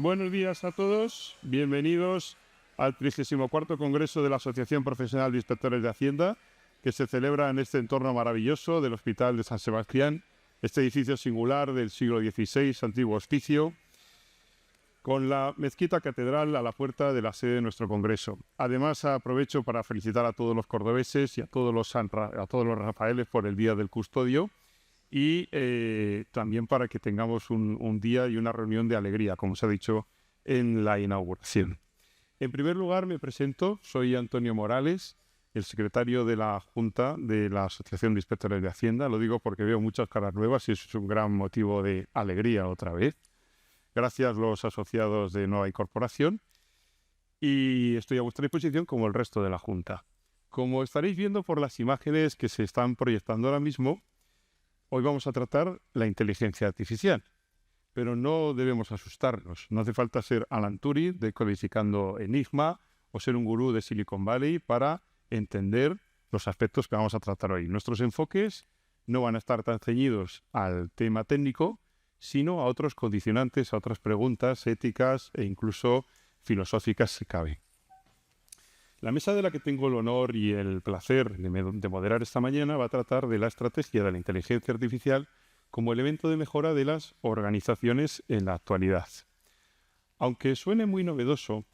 Buenos días a todos, bienvenidos al 34º Congreso de la Asociación Profesional de Inspectores de Hacienda, que se celebra en este entorno maravilloso del Hospital de San Sebastián, este edificio singular del siglo XVI, antiguo hospicio, con la mezquita catedral a la puerta de la sede de nuestro Congreso. Además, aprovecho para felicitar a todos los cordobeses y a todos los Rafaeles por el Día del Custodio, y también para que tengamos un día y una reunión de alegría, como se ha dicho en la inauguración. En primer lugar, me presento, soy Antonio Morales, el secretario de la Junta de la Asociación de Inspectores de Hacienda. Lo digo porque veo muchas caras nuevas y eso es un gran motivo de alegría otra vez. Gracias a los asociados de nueva incorporación, y estoy a vuestra disposición como el resto de la Junta. Como estaréis viendo por las imágenes que se están proyectando ahora mismo, hoy vamos a tratar la inteligencia artificial, pero no debemos asustarnos. No hace falta ser Alan Turing decodificando Enigma o ser un gurú de Silicon Valley para entender los aspectos que vamos a tratar hoy. Nuestros enfoques no van a estar tan ceñidos al tema técnico, sino a otros condicionantes, a otras preguntas éticas e incluso filosóficas si cabe. La mesa de la que tengo el honor y el placer de moderar esta mañana va a tratar de la estrategia de la inteligencia artificial como elemento de mejora de las organizaciones en la actualidad. Aunque suene muy novedoso,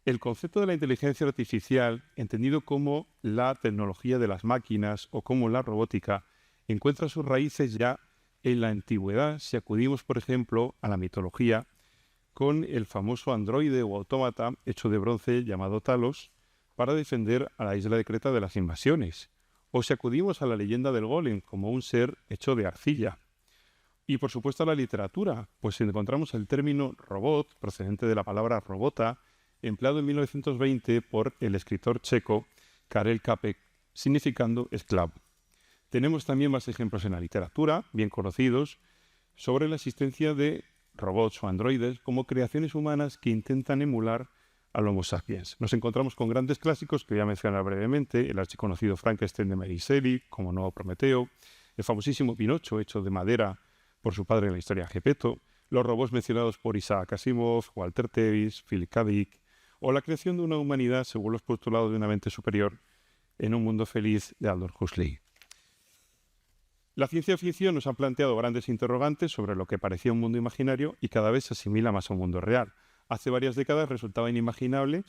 el concepto de la inteligencia artificial, entendido como la tecnología de las máquinas o como la robótica, encuentra sus raíces ya en la antigüedad si acudimos, por ejemplo, a la mitología con el famoso androide o autómata hecho de bronce llamado Talos para defender a la isla de Creta de las invasiones, o si acudimos a la leyenda del golem como un ser hecho de arcilla. Y por supuesto a la literatura, pues encontramos el término robot, procedente de la palabra robota, empleado en 1920 por el escritor checo Karel Čapek, significando esclavo. Tenemos también más ejemplos en la literatura, bien conocidos, sobre la existencia de robots o androides como creaciones humanas que intentan emular al Homo sapiens. Nos encontramos con grandes clásicos que voy a mencionar brevemente: el archiconocido Frankenstein de Mary Shelley, como Nuevo Prometeo, el famosísimo Pinocho hecho de madera por su padre en la historia Gepetto, los robots mencionados por Isaac Asimov, Walter Tevis, Philip K. Dick, o la creación de una humanidad según los postulados de una mente superior en un mundo feliz de Aldous Huxley. La ciencia ficción nos ha planteado grandes interrogantes sobre lo que parecía un mundo imaginario y cada vez se asimila más a un mundo real. Hace varias décadas resultaba inimaginable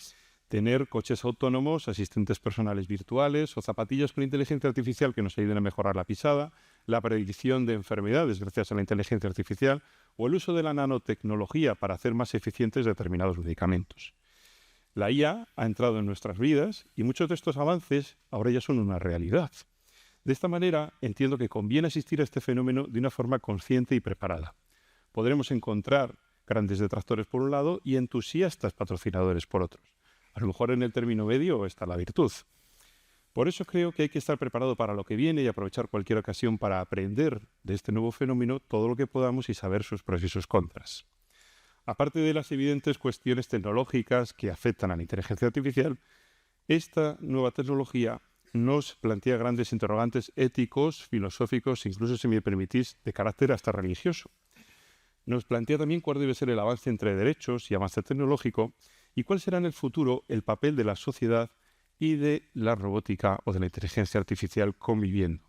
tener coches autónomos, asistentes personales virtuales o zapatillas con inteligencia artificial que nos ayuden a mejorar la pisada, la predicción de enfermedades gracias a la inteligencia artificial o el uso de la nanotecnología para hacer más eficientes determinados medicamentos. La IA ha entrado en nuestras vidas y muchos de estos avances ahora ya son una realidad. De esta manera, entiendo que conviene asistir a este fenómeno de una forma consciente y preparada. Podremos encontrar grandes detractores por un lado y entusiastas patrocinadores por otros. A lo mejor en el término medio está la virtud. Por eso creo que hay que estar preparado para lo que viene y aprovechar cualquier ocasión para aprender de este nuevo fenómeno todo lo que podamos y saber sus pros y sus contras. Aparte de las evidentes cuestiones tecnológicas que afectan a la inteligencia artificial, esta nueva tecnología nos plantea grandes interrogantes éticos, filosóficos, incluso, si me permitís, de carácter hasta religioso. Nos plantea también cuál debe ser el avance entre derechos y avance tecnológico y cuál será en el futuro el papel de la sociedad y de la robótica o de la inteligencia artificial conviviendo.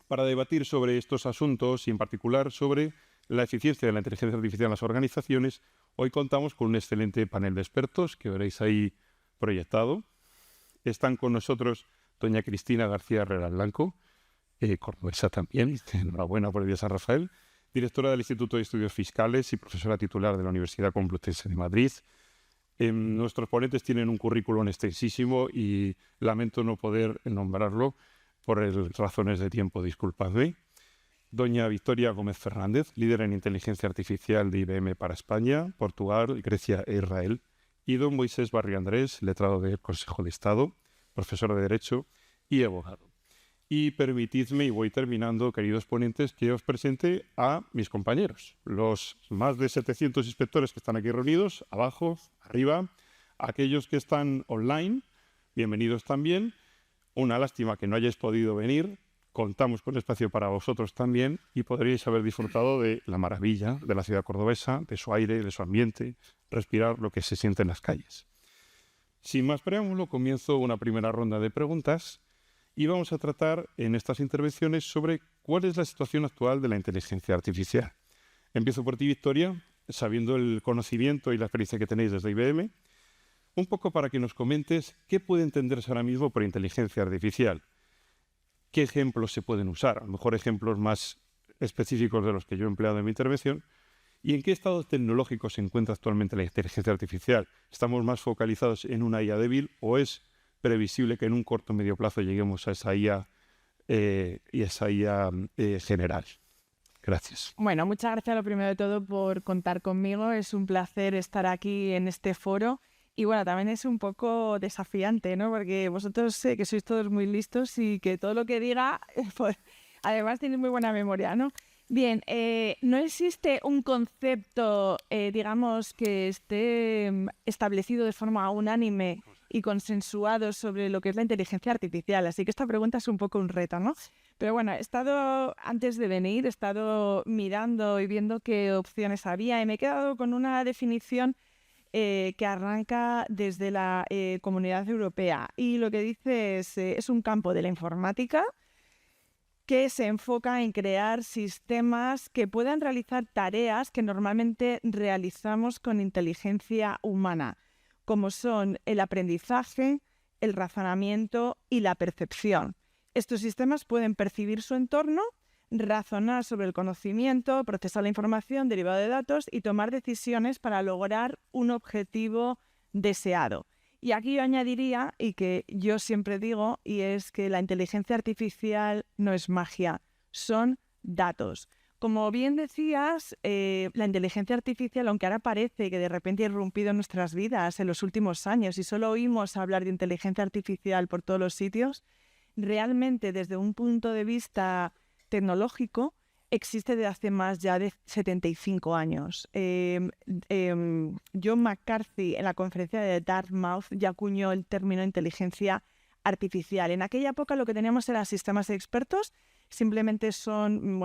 Para debatir sobre estos asuntos y en particular sobre la eficiencia de la inteligencia artificial en las organizaciones, hoy contamos con un excelente panel de expertos que veréis ahí proyectado. Están con nosotros doña Cristina García Herrera Blanco, cordobesa también, enhorabuena por el Día San Rafael, directora del Instituto de Estudios Fiscales y profesora titular de la Universidad Complutense de Madrid. Nuestros ponentes tienen un currículum extensísimo y lamento no poder nombrarlo por razones de tiempo, disculpadme. Doña Victoria Gómez Fernández, líder en inteligencia artificial de IBM para España, Portugal, Grecia e Israel. Y don Moisés Barrio Andrés, letrado del Consejo de Estado, profesor de Derecho y abogado. Y permitidme, y voy terminando, queridos ponentes, que os presente a mis compañeros, los más de 700 inspectores que están aquí reunidos, abajo, arriba, aquellos que están online, bienvenidos también. Una lástima que no hayáis podido venir, Contamos con espacio para vosotros también y podréis haber disfrutado de la maravilla de la ciudad cordobesa, de su aire, de su ambiente, respirar lo que se siente en las calles. Sin más preámbulo, comienzo una primera ronda de preguntas y vamos a tratar en estas intervenciones sobre cuál es la situación actual de la inteligencia artificial. Empiezo por ti, Victoria, sabiendo el conocimiento y la experiencia que tenéis desde IBM, un poco para que nos comentes qué puede entenderse ahora mismo por inteligencia artificial. ¿Qué ejemplos se pueden usar? A lo mejor ejemplos más específicos de los que yo he empleado en mi intervención. ¿Y en qué estado tecnológico se encuentra actualmente la inteligencia artificial? ¿Estamos más focalizados en una IA débil o es previsible que en un corto o medio plazo lleguemos a esa IA general? Gracias. Bueno, muchas gracias lo primero de todo por contar conmigo. Es un placer estar aquí en este foro. Y bueno, también es un poco desafiante, ¿no? Porque vosotros sé que sois todos muy listos y que todo lo que diga, pues, además tenéis muy buena memoria, ¿no? Bien, no existe un concepto, digamos, que esté establecido de forma unánime y consensuado sobre lo que es la inteligencia artificial. Así que esta pregunta es un poco un reto, ¿no? Pero bueno, antes de venir, he estado mirando y viendo qué opciones había y me he quedado con una definición que arranca desde la Comunidad Europea. Y lo que dice es un campo de la informática que se enfoca en crear sistemas que puedan realizar tareas que normalmente realizamos con inteligencia humana, como son el aprendizaje, el razonamiento y la percepción. Estos sistemas pueden percibir su entorno, razonar sobre el conocimiento, procesar la información derivada de datos y tomar decisiones para lograr un objetivo deseado. Y aquí yo añadiría, y que yo siempre digo, y es que la inteligencia artificial no es magia, son datos. Como bien decías, la inteligencia artificial, aunque ahora parece que de repente ha irrumpido en nuestras vidas en los últimos años y solo oímos hablar de inteligencia artificial por todos los sitios, realmente desde un punto de vista tecnológico existe desde hace más ya de 75 años. John McCarthy en la conferencia de Dartmouth ya acuñó el término inteligencia artificial. En aquella época lo que teníamos eran sistemas expertos, simplemente son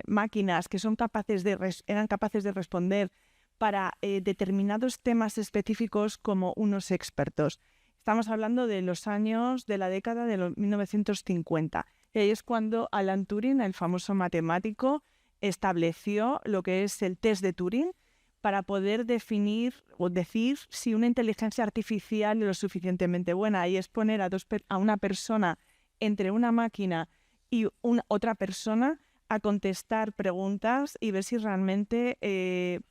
máquinas que eran capaces de responder para determinados temas específicos como unos expertos. Estamos hablando de los años de la década de los 1950. Y ahí es cuando Alan Turing, el famoso matemático, estableció lo que es el test de Turing para poder definir o decir si una inteligencia artificial es lo suficientemente buena. Y es poner a una persona entre una máquina y otra persona a contestar preguntas y ver si realmente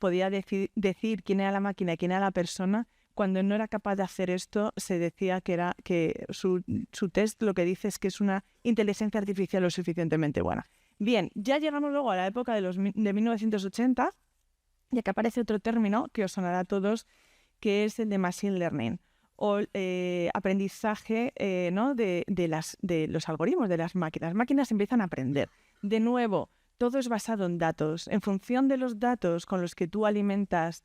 podía decir quién era la máquina y quién era la persona. Cuando no era capaz de hacer esto, se decía que su test lo que dice es que es una inteligencia artificial lo suficientemente buena. Bien, ya llegamos luego a la época de 1980, ya que aparece otro término que os sonará a todos, que es el de Machine Learning, o aprendizaje de los algoritmos de las máquinas. Las máquinas empiezan a aprender. De nuevo, todo es basado en datos. En función de los datos con los que tú alimentas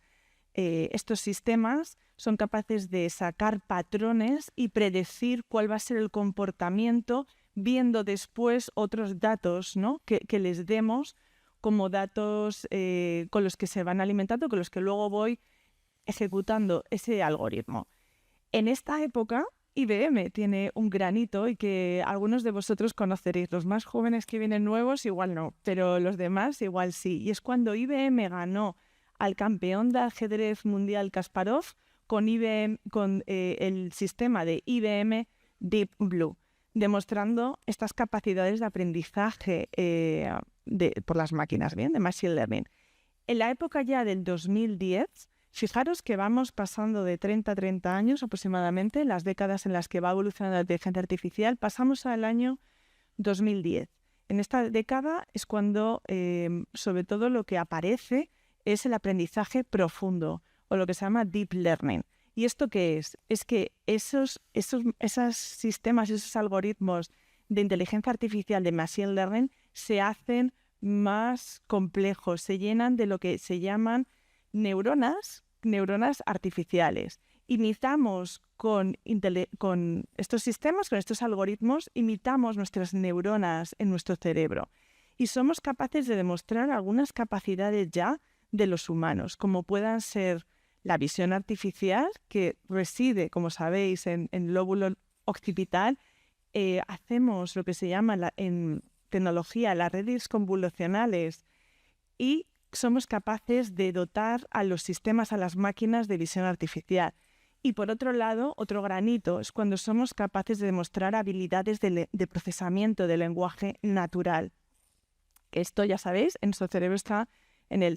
estos sistemas, son capaces de sacar patrones y predecir cuál va a ser el comportamiento, viendo después otros datos, ¿no? que les demos como datos con los que se van alimentando, con los que luego voy ejecutando ese algoritmo. En esta época, IBM tiene un granito y que algunos de vosotros conoceréis. Los más jóvenes que vienen nuevos igual no, pero los demás igual sí. Y es cuando IBM ganó al campeón de ajedrez mundial Kasparov con el sistema de IBM Deep Blue, demostrando estas capacidades de aprendizaje por las máquinas, ¿bien? De Machine Learning. En la época ya del 2010, fijaros que vamos pasando de 30 a 30 años aproximadamente, las décadas en las que va evolucionando la inteligencia artificial, pasamos al año 2010. En esta década es cuando, sobre todo, lo que aparece es el aprendizaje profundo, o lo que se llama Deep Learning. ¿Y esto qué es? Es que esos sistemas, esos algoritmos de inteligencia artificial de Machine Learning se hacen más complejos, se llenan de lo que se llaman neuronas neuronas artificiales. Imitamos con estos sistemas, con estos algoritmos, imitamos nuestras neuronas en nuestro cerebro. Y somos capaces de demostrar algunas capacidades ya de los humanos, como puedan ser la visión artificial, que reside, como sabéis, en el lóbulo occipital. Hacemos lo que se llama en tecnología las redes convolucionales y somos capaces de dotar a los sistemas, a las máquinas de visión artificial. Y por otro lado, otro granito es cuando somos capaces de demostrar habilidades de procesamiento del lenguaje natural. Que esto, ya sabéis, en nuestro cerebro está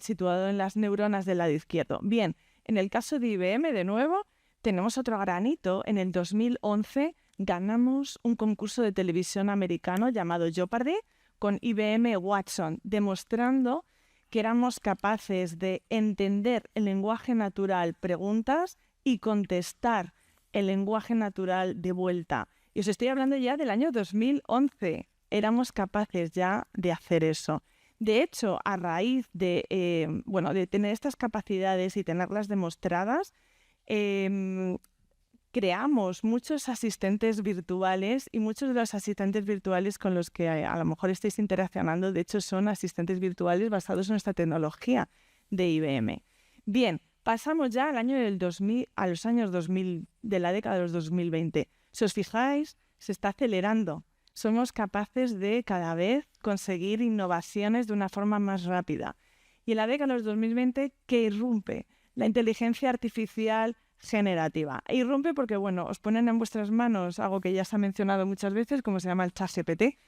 situado en las neuronas del lado izquierdo. Bien, en el caso de IBM, de nuevo, tenemos otro granito. En el 2011 ganamos un concurso de televisión americano llamado Jeopardy con IBM Watson, demostrando que éramos capaces de entender el lenguaje natural, preguntas, y contestar el lenguaje natural de vuelta. Y os estoy hablando ya del año 2011. Éramos capaces ya de hacer eso. De hecho, a raíz de tener estas capacidades y tenerlas demostradas, creamos muchos asistentes virtuales, y muchos de los asistentes virtuales con los que a lo mejor estáis interaccionando, de hecho, son asistentes virtuales basados en esta tecnología de IBM. Bien, pasamos ya al año del 2000, a los años 2000, de la década de los 2020. Si os fijáis, se está acelerando. Somos capaces de cada vez conseguir innovaciones de una forma más rápida. Y en la década de los 2020, ¿qué irrumpe? La inteligencia artificial generativa. E irrumpe porque, os ponen en vuestras manos algo que ya se ha mencionado muchas veces, como se llama el ChatGPT,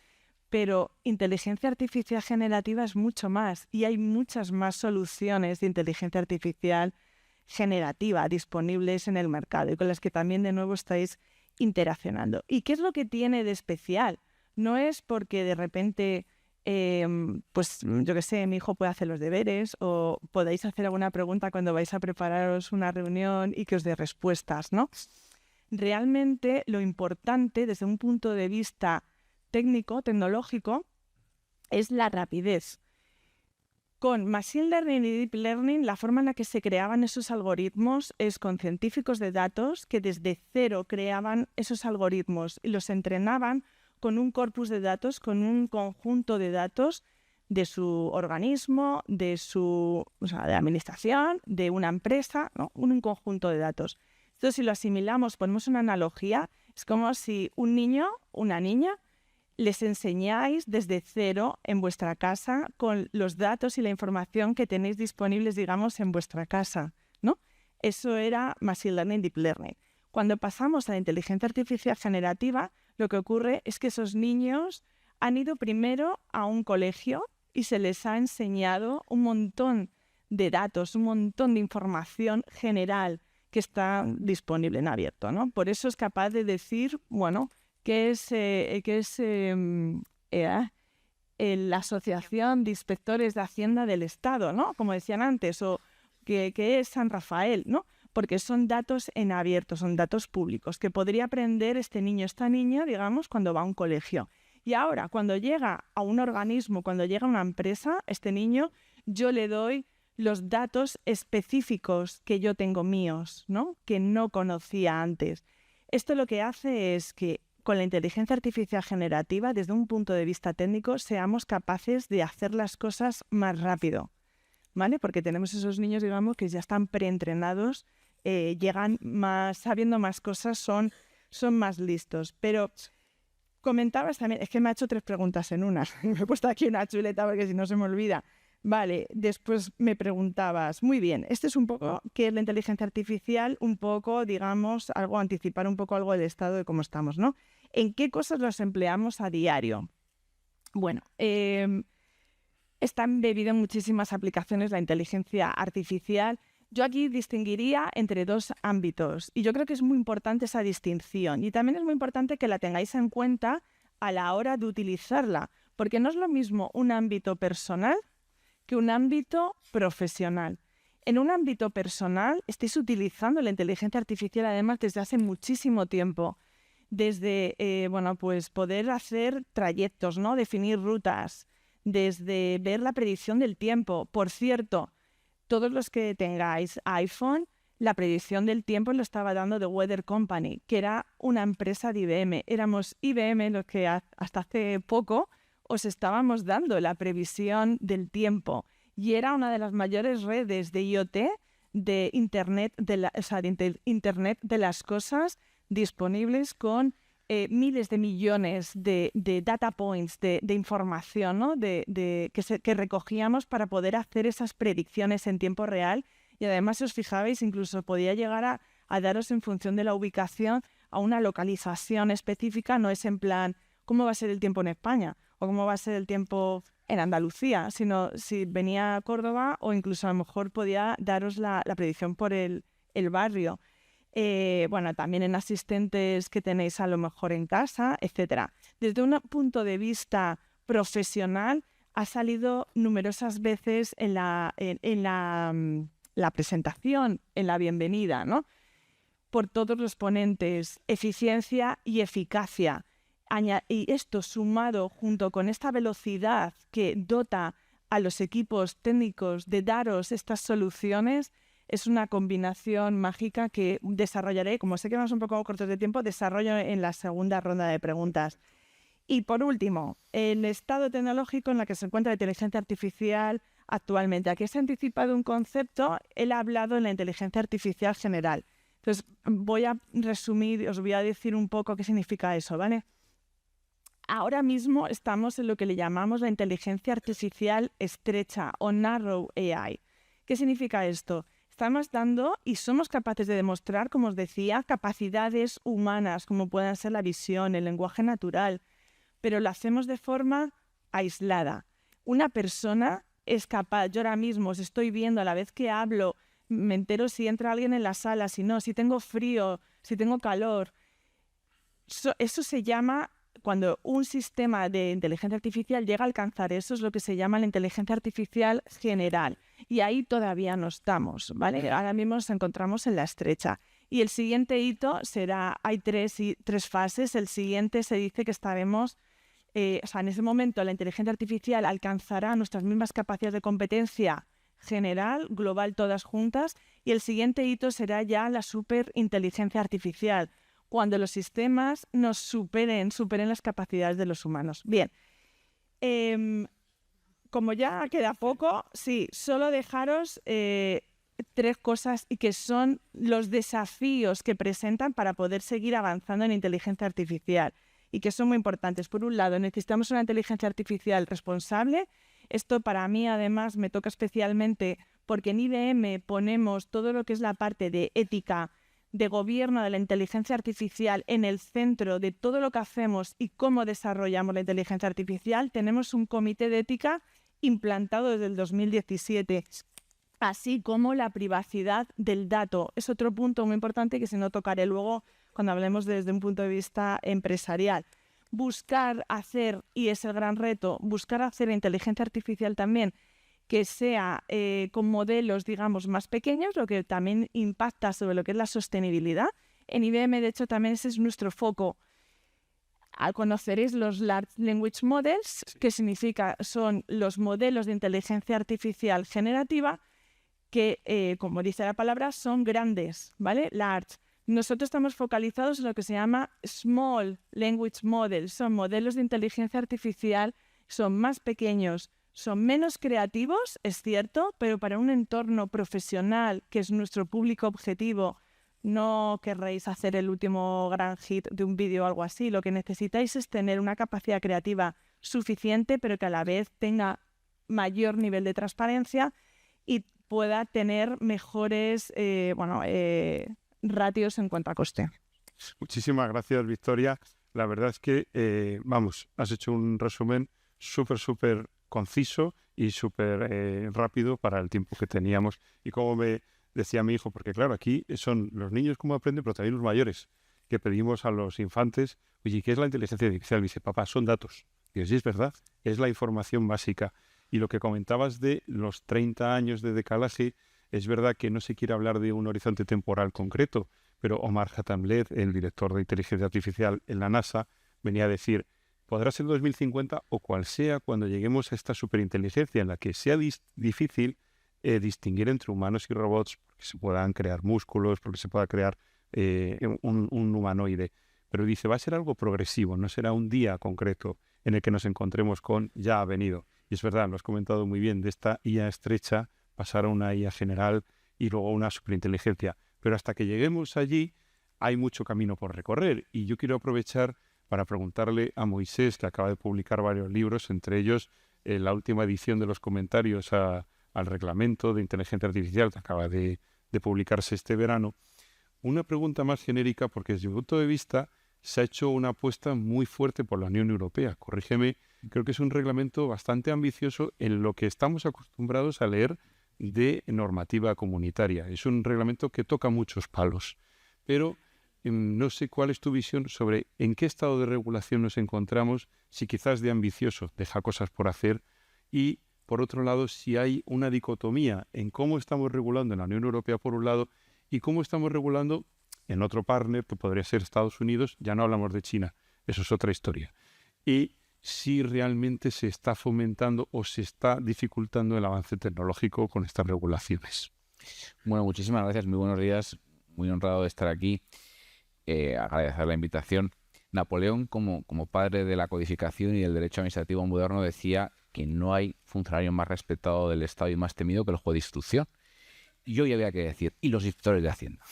pero inteligencia artificial generativa es mucho más, y hay muchas más soluciones de inteligencia artificial generativa disponibles en el mercado y con las que también de nuevo estáis interaccionando. ¿Y qué es lo que tiene de especial? No es porque de repente, mi hijo puede hacer los deberes o podáis hacer alguna pregunta cuando vais a prepararos una reunión y que os dé respuestas, ¿no? Realmente lo importante desde un punto de vista técnico, tecnológico, es la rapidez. Con Machine Learning y Deep Learning, la forma en la que se creaban esos algoritmos es con científicos de datos que desde cero creaban esos algoritmos y los entrenaban con un corpus de datos, con un conjunto de datos de su organismo, de administración, de una empresa, ¿no? Un conjunto de datos. Entonces, si lo asimilamos, ponemos una analogía, es como si un niño, una niña, les enseñáis desde cero en vuestra casa con los datos y la información que tenéis disponibles, digamos, en vuestra casa, ¿no? Eso era Machine Learning, Deep Learning. Cuando pasamos a la inteligencia artificial generativa, lo que ocurre es que esos niños han ido primero a un colegio y se les ha enseñado un montón de datos, un montón de información general que está disponible en abierto, ¿no? Por eso es capaz de decir, que es la Asociación de Inspectores de Hacienda del Estado, ¿no? Como decían antes, o que es San Rafael, ¿no? Porque son datos en abierto, son datos públicos, que podría aprender este niño, esta niña, digamos, cuando va a un colegio. Y ahora, cuando llega a un organismo, cuando llega a una empresa, este niño, yo le doy los datos específicos que yo tengo míos, ¿no? Que no conocía antes. Esto lo que hace es que con la inteligencia artificial generativa, desde un punto de vista técnico, seamos capaces de hacer las cosas más rápido, ¿vale? Porque tenemos esos niños, digamos, que ya están preentrenados, llegan más, sabiendo más cosas, son más listos. Pero comentabas también, es que me ha hecho 3 preguntas en una. Me he puesto aquí una chuleta porque si no se me olvida. Vale, después me preguntabas, muy bien, este es un poco qué es la inteligencia artificial, un poco, digamos, anticipar un poco algo del estado de cómo estamos, ¿no? ¿En qué cosas los empleamos a diario? Bueno, está embebida en muchísimas aplicaciones la inteligencia artificial. Yo aquí distinguiría entre 2 ámbitos y yo creo que es muy importante esa distinción y también es muy importante que la tengáis en cuenta a la hora de utilizarla, porque no es lo mismo un ámbito personal que un ámbito profesional. En un ámbito personal estáis utilizando la inteligencia artificial además desde hace muchísimo tiempo, desde poder hacer trayectos, ¿no? Definir rutas, desde ver la predicción del tiempo. Por cierto, todos los que tengáis iPhone, la predicción del tiempo lo estaba dando The Weather Company, que era una empresa de IBM. Éramos IBM los que hasta hace poco os estábamos dando la previsión del tiempo. Y era una de las mayores redes de IoT, de Internet de Internet de las cosas disponibles con miles de millones de data points, de información, ¿no? que recogíamos para poder hacer esas predicciones en tiempo real. Y además, si os fijabais, incluso podía llegar a daros en función de la ubicación a una localización específica. No es en plan, ¿cómo va a ser el tiempo en España? O ¿cómo va a ser el tiempo en Andalucía? Sino si venía a Córdoba o incluso a lo mejor podía daros la predicción por el barrio. Bueno, también en asistentes que tenéis a lo mejor en casa, etcétera. Desde un punto de vista profesional, ha salido numerosas veces en la presentación, en la bienvenida, ¿no? Por todos los ponentes, eficiencia y eficacia. Y esto sumado junto con esta velocidad que dota a los equipos técnicos de daros estas soluciones, es una combinación mágica que desarrollaré, como sé que vamos un poco cortos de tiempo, desarrollo en la segunda ronda de preguntas. Y por último, el estado tecnológico en el que se encuentra la inteligencia artificial actualmente. Aquí se ha anticipado un concepto, él ha hablado en la inteligencia artificial general. Entonces, voy a resumir, os voy a decir un poco qué significa eso, ¿vale? Ahora mismo estamos en lo que le llamamos la inteligencia artificial estrecha o narrow AI. ¿Qué significa esto? Estamos dando y somos capaces de demostrar, como os decía, capacidades humanas, como puedan ser la visión, el lenguaje natural, pero lo hacemos de forma aislada. Una persona es capaz, yo ahora mismo os estoy viendo a la vez que hablo, me entero si entra alguien en la sala, si no, si tengo frío, si tengo calor. Eso se llama, cuando un sistema de inteligencia artificial llega a alcanzar eso, es lo que se llama la inteligencia artificial general. Y ahí todavía no estamos, ¿vale? Ahora mismo nos encontramos en la estrecha. Y el siguiente hito será, hay tres fases. El siguiente se dice que estaremos, en ese momento la inteligencia artificial alcanzará nuestras mismas capacidades de competencia general, global, todas juntas. Y el siguiente hito será ya la superinteligencia artificial, cuando los sistemas nos superen las capacidades de los humanos. Bien, como ya queda poco, sí, solo dejaros tres cosas y que son los desafíos que presentan para poder seguir avanzando en inteligencia artificial y que son muy importantes. Por un lado, necesitamos una inteligencia artificial responsable. Esto para mí, además, me toca especialmente porque en IBM ponemos todo lo que es la parte de ética, de gobierno de la inteligencia artificial en el centro de todo lo que hacemos y cómo desarrollamos la inteligencia artificial. Tenemos un comité de ética implantado desde el 2017, así como la privacidad del dato. Es otro punto muy importante que si no tocaré luego cuando hablemos desde un punto de vista empresarial. Buscar hacer, y es el gran reto, buscar hacer inteligencia artificial también que sea con modelos, digamos, más pequeños, lo que también impacta sobre lo que es la sostenibilidad. En IBM, de hecho, también ese es nuestro foco. Conoceréis los Large Language Models, que significa son los modelos de inteligencia artificial generativa que, como dice la palabra, son grandes, ¿vale? Large. Nosotros estamos focalizados en lo que se llama Small Language Models. Son modelos de inteligencia artificial, son más pequeños, son menos creativos, es cierto, pero para un entorno profesional, que es nuestro público objetivo, no querréis hacer el último gran hit de un vídeo o algo así. Lo que necesitáis es tener una capacidad creativa suficiente, pero que a la vez tenga mayor nivel de transparencia y pueda tener mejores ratios en cuanto a coste. Muchísimas gracias, Victoria. La verdad es que, has hecho un resumen súper conciso y súper rápido para el tiempo que teníamos. Y como me decía mi hijo, porque claro, aquí son los niños como aprenden, pero también los mayores, que pedimos a los infantes, oye, ¿qué es la inteligencia artificial? Y dice, papá, son datos. Y yo, sí, es verdad, es la información básica. Y lo que comentabas de los 30 años de decalaje, es verdad que no se quiere hablar de un horizonte temporal concreto, pero Omar Hattambled, el director de inteligencia artificial en la NASA, venía a decir, podrá ser 2050 o cual sea cuando lleguemos a esta superinteligencia en la que sea difícil distinguir entre humanos y robots, porque se puedan crear músculos, porque se pueda crear un humanoide. Pero dice, va a ser algo progresivo, no será un día concreto en el que nos encontremos con ya ha venido. Y es verdad, lo has comentado muy bien, de esta IA estrecha pasar a una IA general y luego a una superinteligencia. Pero hasta que lleguemos allí hay mucho camino por recorrer. Y yo quiero aprovechar para preguntarle a Moisés, que acaba de publicar varios libros, entre ellos la última edición de los comentarios al reglamento de inteligencia artificial que acaba de publicarse este verano, una pregunta más genérica, porque desde mi punto de vista se ha hecho una apuesta muy fuerte por la Unión Europea. Corrígeme, creo que es un reglamento bastante ambicioso en lo que estamos acostumbrados a leer de normativa comunitaria. Es un reglamento que toca muchos palos, pero no sé cuál es tu visión sobre en qué estado de regulación nos encontramos, si quizás de ambicioso deja cosas por hacer y, por otro lado, si hay una dicotomía en cómo estamos regulando en la Unión Europea por un lado y cómo estamos regulando en otro partner, que podría ser Estados Unidos, ya no hablamos de China, eso es otra historia. Y si realmente se está fomentando o se está dificultando el avance tecnológico con estas regulaciones. Bueno, muchísimas gracias, muy buenos días, muy honrado de estar aquí, agradecer la invitación. Napoleón, como padre de la codificación y del derecho administrativo moderno, decía que no hay funcionario más respetado del Estado y más temido que el juez de instrucción. Y hoy había que decir, y los inspectores de Hacienda.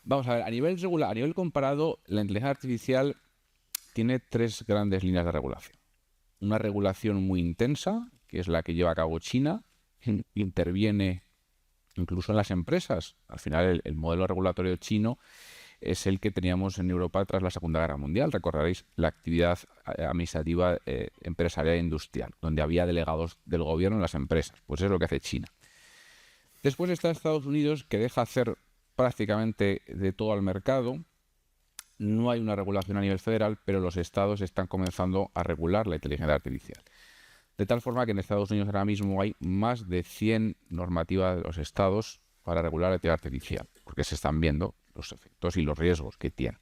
Vamos a ver, a nivel comparado, la inteligencia artificial tiene tres grandes líneas de regulación. Una regulación muy intensa, que es la que lleva a cabo China, interviene incluso en las empresas. Al final, el modelo regulatorio chino es el que teníamos en Europa tras la Segunda Guerra Mundial. Recordaréis la actividad administrativa empresarial e industrial, donde había delegados del gobierno en las empresas. Pues es lo que hace China. Después está Estados Unidos, que deja hacer prácticamente de todo al mercado. No hay una regulación a nivel federal, pero los estados están comenzando a regular la inteligencia artificial. De tal forma que en Estados Unidos ahora mismo hay más de 100 normativas de los estados para regular la inteligencia artificial, porque se están viendo los efectos y los riesgos que tiene.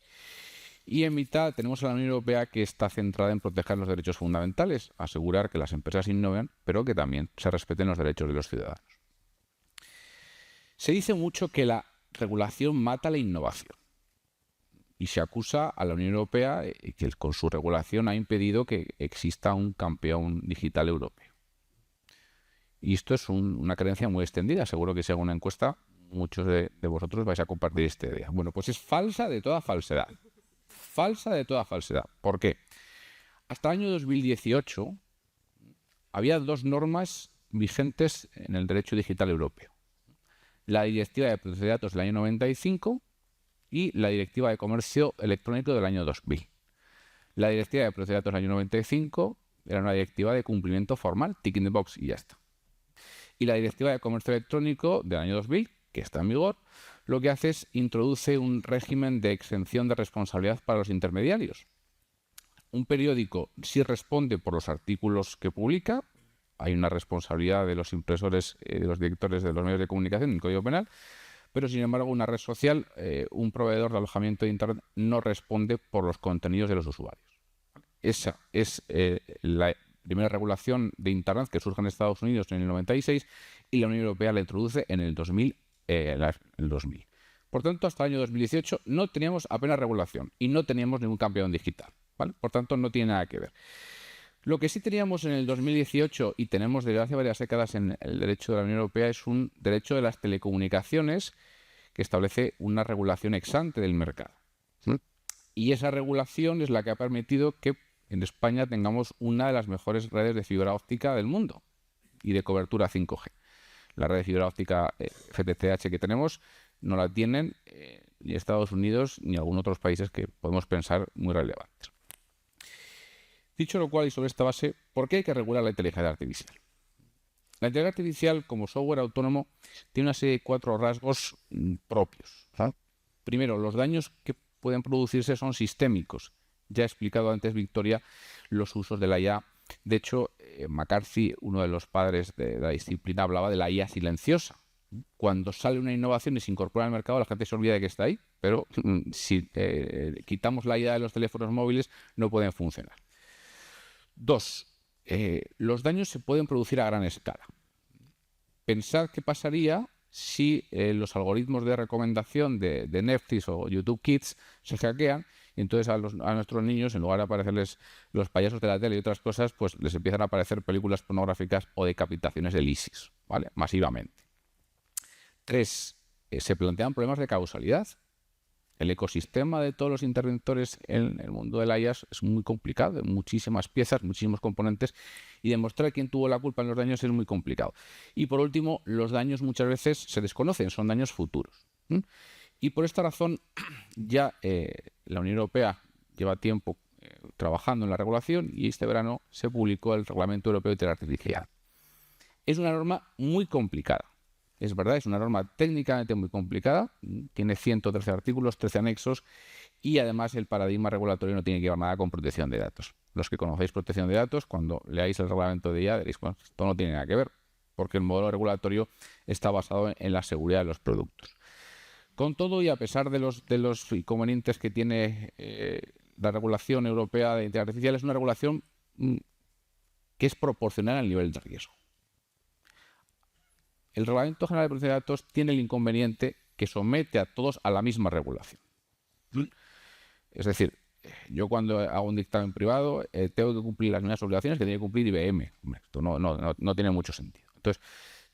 Y en mitad tenemos a la Unión Europea, que está centrada en proteger los derechos fundamentales, asegurar que las empresas innoven, pero que también se respeten los derechos de los ciudadanos. Se dice mucho que la regulación mata la innovación y se acusa a la Unión Europea que con su regulación ha impedido que exista un campeón digital europeo. Y esto es una creencia muy extendida. Seguro que si hago una encuesta, muchos de vosotros vais a compartir esta idea. Bueno, pues es falsa de toda falsedad. Falsa de toda falsedad. ¿Por qué? Hasta el año 2018 había dos normas vigentes en el derecho digital europeo. La Directiva de Protección de Datos del año 95 y la Directiva de Comercio Electrónico del año 2000. La Directiva de Protección de Datos del año 95 era una directiva de cumplimiento formal, tick in the box y ya está. Y la Directiva de Comercio Electrónico del año 2000, que está en vigor, lo que hace es introduce un régimen de exención de responsabilidad para los intermediarios. Un periódico sí responde por los artículos que publica. Hay una responsabilidad de los impresores, de los directores de los medios de comunicación en el Código Penal, pero sin embargo una red social, un proveedor de alojamiento de Internet, no responde por los contenidos de los usuarios. Esa es la primera regulación de Internet que surge en Estados Unidos en el 96 y la Unión Europea la introduce en el 2000. Por tanto, hasta el año 2018 no teníamos apenas regulación y no teníamos ningún campeón digital, ¿vale? Por tanto, no tiene nada que ver. Lo que sí teníamos en el 2018 y tenemos desde hace varias décadas en el derecho de la Unión Europea es un derecho de las telecomunicaciones que establece una regulación ex ante del mercado. ¿Sí? Y esa regulación es la que ha permitido que en España tengamos una de las mejores redes de fibra óptica del mundo y de cobertura 5G. La red de fibra óptica FTTH que tenemos no la tienen ni Estados Unidos ni algunos otros países que podemos pensar muy relevantes. Dicho lo cual, y sobre esta base, ¿por qué hay que regular la inteligencia artificial? La inteligencia artificial, como software autónomo, tiene una serie de 4 rasgos propios. Primero, los daños que pueden producirse son sistémicos. Ya he explicado antes, Victoria, los usos de la IA. De hecho, McCarthy, uno de los padres de la disciplina, hablaba de la IA silenciosa. Cuando sale una innovación y se incorpora al mercado, la gente se olvida de que está ahí, pero si quitamos la IA de los teléfonos móviles, no pueden funcionar. 2. Los daños se pueden producir a gran escala. pensad qué pasaría si los algoritmos de recomendación de Netflix o YouTube Kids se hackean y entonces a nuestros niños, en lugar de aparecerles los payasos de la tele y otras cosas, pues les empiezan a aparecer películas pornográficas o decapitaciones del ISIS, ¿vale? Masivamente. 3. Se plantean problemas de causalidad. El ecosistema de todos los interventores en el mundo de la IA es muy complicado, hay muchísimas piezas, muchísimos componentes, y demostrar quién tuvo la culpa en los daños es muy complicado. Y por último, los daños muchas veces se desconocen, son daños futuros. Y por esta razón ya la Unión Europea lleva tiempo trabajando en la regulación y este verano se publicó el Reglamento Europeo de Inteligencia Artificial. Es una norma muy complicada. Es verdad, es una norma técnicamente muy complicada, tiene 113 artículos, 13 anexos y además el paradigma regulatorio no tiene que ver nada con protección de datos. Los que conocéis protección de datos, cuando leáis el reglamento de IA diréis, bueno, esto no tiene nada que ver, porque el modelo regulatorio está basado en la seguridad de los productos. Con todo y a pesar de los inconvenientes que tiene la regulación europea de inteligencia artificial, es una regulación que es proporcional al nivel de riesgo. El Reglamento General de Protección de Datos tiene el inconveniente que somete a todos a la misma regulación. Es decir, yo cuando hago un dictamen privado tengo que cumplir las mismas obligaciones que tiene que cumplir IBM. Hombre, esto no tiene mucho sentido. Entonces,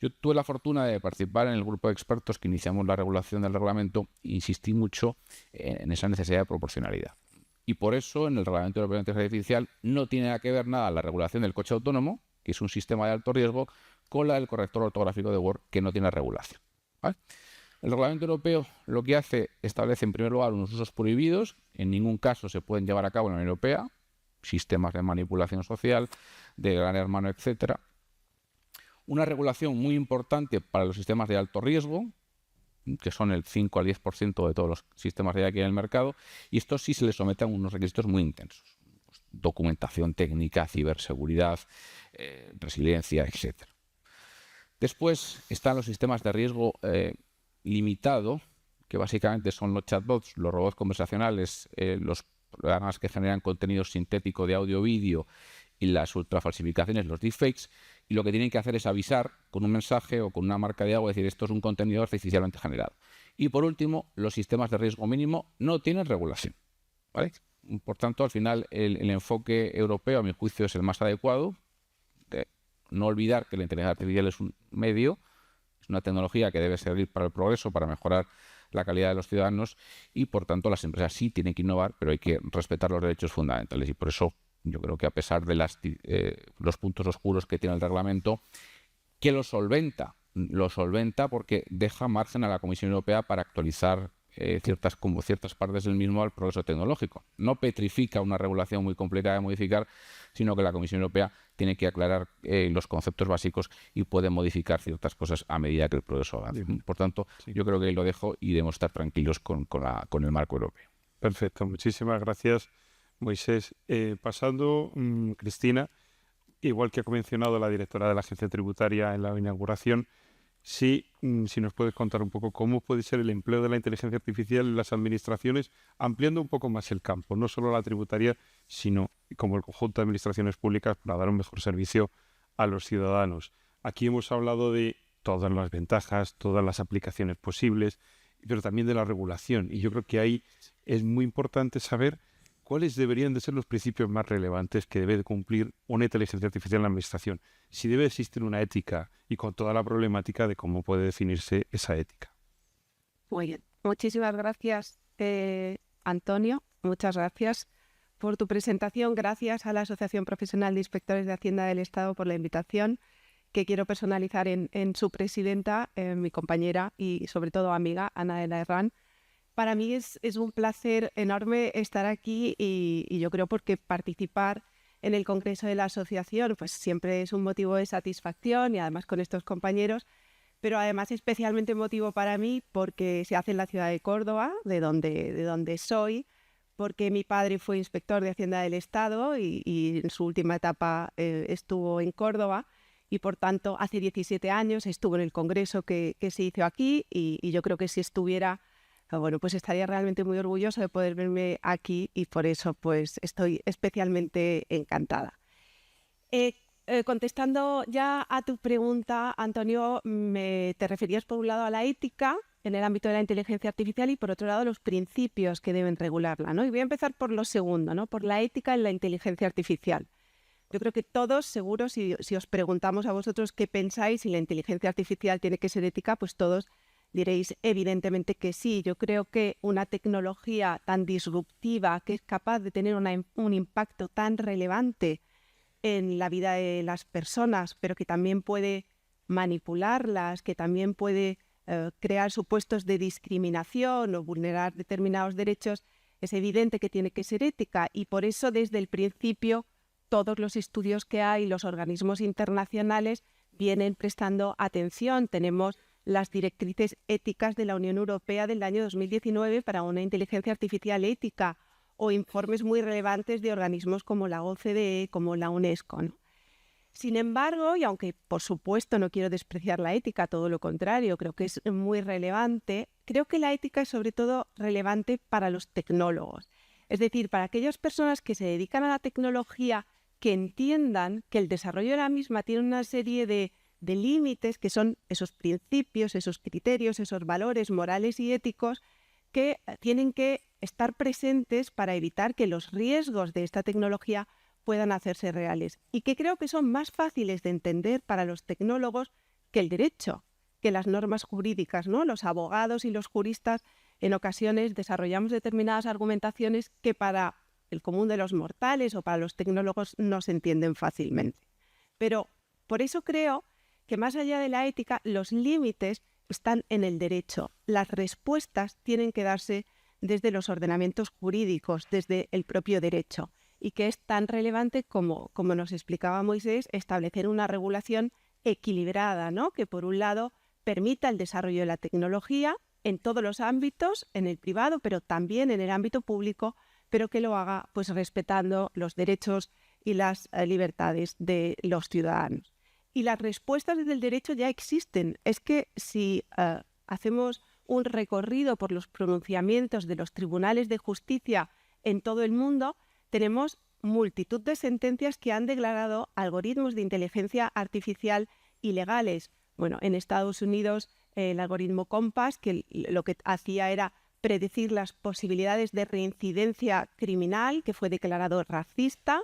yo tuve la fortuna de participar en el grupo de expertos que iniciamos la regulación del reglamento e insistí mucho en esa necesidad de proporcionalidad. Y por eso en el Reglamento Europeo de Inteligencia Artificial no tiene que ver nada la regulación del coche autónomo, que es un sistema de alto riesgo, con la del corrector ortográfico de Word, que no tiene regulación. ¿Vale? El reglamento europeo lo que hace, establece en primer lugar unos usos prohibidos, en ningún caso se pueden llevar a cabo en la Unión Europea, sistemas de manipulación social, de gran hermano, etcétera. Una regulación muy importante para los sistemas de alto riesgo, que son el 5 al 10% de todos los sistemas de IA que hay en el mercado, y estos sí se les someten a unos requisitos muy intensos. Pues, documentación técnica, ciberseguridad, resiliencia, etcétera. Después están los sistemas de riesgo limitado, que básicamente son los chatbots, los robots conversacionales, los programas que generan contenido sintético de audio o vídeo y las ultrafalsificaciones, los deepfakes, y lo que tienen que hacer es avisar con un mensaje o con una marca de agua, decir esto es un contenido artificialmente generado. Y por último, los sistemas de riesgo mínimo no tienen regulación, ¿vale? Por tanto, al final, el enfoque europeo, a mi juicio, es el más adecuado. No olvidar que la inteligencia artificial es un medio, es una tecnología que debe servir para el progreso, para mejorar la calidad de los ciudadanos y, por tanto, las empresas sí tienen que innovar, pero hay que respetar los derechos fundamentales. Y por eso yo creo que a pesar de los puntos oscuros que tiene el reglamento, que lo solventa porque deja margen a la Comisión Europea para actualizar ciertas partes del mismo al progreso tecnológico. No petrifica una regulación muy complicada de modificar, sino que la Comisión Europea tiene que aclarar los conceptos básicos y puede modificar ciertas cosas a medida que el progreso avanza. Por tanto, yo creo que ahí lo dejo y debemos estar tranquilos con el marco europeo. Perfecto, muchísimas gracias, Moisés. Pasando, Cristina, igual que ha mencionado la directora de la Agencia Tributaria en la inauguración, si nos puedes contar un poco cómo puede ser el empleo de la inteligencia artificial en las administraciones, ampliando un poco más el campo, no solo la tributaria, sino como el conjunto de administraciones públicas para dar un mejor servicio a los ciudadanos. Aquí hemos hablado de todas las ventajas, todas las aplicaciones posibles, pero también de la regulación. Y yo creo que ahí es muy importante saber cuáles deberían de ser los principios más relevantes que debe de cumplir una inteligencia artificial en la administración. Si debe existir una ética y con toda la problemática de cómo puede definirse esa ética. Muy bien. Muchísimas gracias, Antonio. Muchas gracias por tu presentación. Gracias a la Asociación Profesional de Inspectores de Hacienda del Estado por la invitación, que quiero personalizar en su presidenta, mi compañera y sobre todo amiga, Ana de la Herrán. Para mí es un placer enorme estar aquí y yo creo porque participar en el Congreso de la Asociación pues siempre es un motivo de satisfacción y además con estos compañeros, pero además especialmente motivo para mí porque se hace en la ciudad de Córdoba, de donde soy, porque mi padre fue inspector de Hacienda del Estado y en su última etapa estuvo en Córdoba y por tanto hace 17 años estuvo en el Congreso que se hizo aquí y yo creo que si estuviera... Bueno, pues estaría realmente muy orgulloso de poder verme aquí y por eso pues estoy especialmente encantada. contestando ya a tu pregunta, Antonio, te referías por un lado a la ética en el ámbito de la inteligencia artificial y por otro lado los principios que deben regularla, ¿no? Y voy a empezar por lo segundo, ¿no? Por la ética en la inteligencia artificial. Yo creo que todos, seguro, si os preguntamos a vosotros qué pensáis, si la inteligencia artificial tiene que ser ética, pues todos diréis evidentemente que sí. Yo creo que una tecnología tan disruptiva, que es capaz de tener un impacto tan relevante en la vida de las personas, pero que también puede manipularlas, que también puede crear supuestos de discriminación o vulnerar determinados derechos, es evidente que tiene que ser ética. Y por eso, desde el principio, todos los estudios que hay, los organismos internacionales vienen prestando atención. Tenemos las directrices éticas de la Unión Europea del año 2019 para una inteligencia artificial ética, o informes muy relevantes de organismos como la OCDE, como la UNESCO, ¿no? Sin embargo, y aunque por supuesto no quiero despreciar la ética, todo lo contrario, creo que es muy relevante, creo que la ética es sobre todo relevante para los tecnólogos. Es decir, para aquellas personas que se dedican a la tecnología, que entiendan que el desarrollo de la misma tiene una serie de límites, que son esos principios, esos criterios, esos valores morales y éticos que tienen que estar presentes para evitar que los riesgos de esta tecnología puedan hacerse reales, y que creo que son más fáciles de entender para los tecnólogos que el derecho, que las normas jurídicas, ¿no? Los abogados y los juristas en ocasiones desarrollamos determinadas argumentaciones que para el común de los mortales o para los tecnólogos no se entienden fácilmente. Pero por eso creo que más allá de la ética, los límites están en el derecho. Las respuestas tienen que darse desde los ordenamientos jurídicos, desde el propio derecho, y que es tan relevante como nos explicaba Moisés, establecer una regulación equilibrada, ¿no? Que por un lado permita el desarrollo de la tecnología en todos los ámbitos, en el privado, pero también en el ámbito público, pero que lo haga pues respetando los derechos y las libertades de los ciudadanos. Y las respuestas desde el derecho ya existen. Es que si hacemos un recorrido por los pronunciamientos de los tribunales de justicia en todo el mundo, tenemos multitud de sentencias que han declarado algoritmos de inteligencia artificial ilegales. Bueno, en Estados Unidos el algoritmo Compass, que lo que hacía era predecir las posibilidades de reincidencia criminal, que fue declarado racista,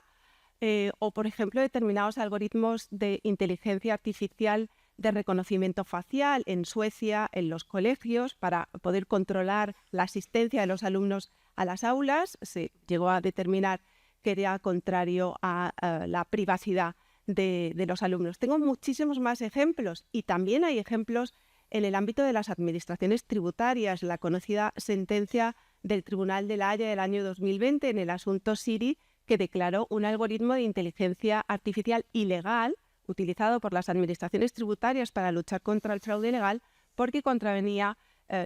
o por ejemplo determinados algoritmos de inteligencia artificial de reconocimiento facial en Suecia, en los colegios, para poder controlar la asistencia de los alumnos a las aulas. Se llegó a determinar que era contrario a la privacidad de los alumnos. Tengo muchísimos más ejemplos, y también hay ejemplos en el ámbito de las administraciones tributarias. La conocida sentencia del Tribunal de La Haya del año 2020 en el asunto Siri, que declaró un algoritmo de inteligencia artificial ilegal utilizado por las administraciones tributarias para luchar contra el fraude legal, porque contravenía